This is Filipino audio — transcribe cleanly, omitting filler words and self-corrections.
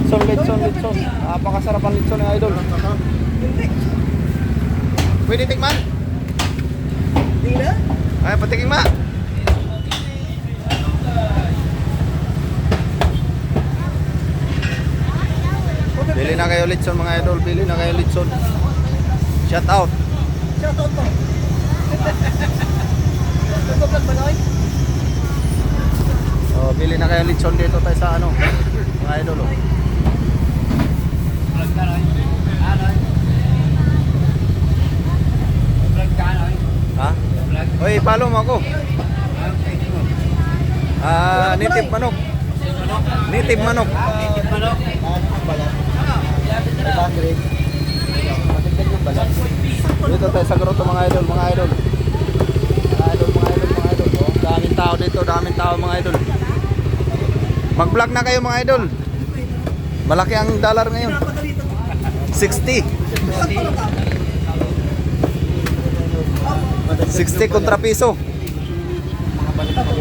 Litson. Napakasarap ang litson ng idol. Pwede tikman? Ay, patiking ma. Bili na kayo litson mga idol, bili na kayo litson. Shout out. Shout out po. Nagbablog ba noy? Oh, bili na kayo litson dito tayo sa ano, mga idol. Oh. Ha? Oy, follow mo ako. Native manok. Native manok. Dito tayo sa grotto mga idol, mga idol. Oh, daming tao dito, daming tao mga idol. Mag-vlog na kayo mga idol. Malaki ang dollar ngayon. 60. 60 kontra piso.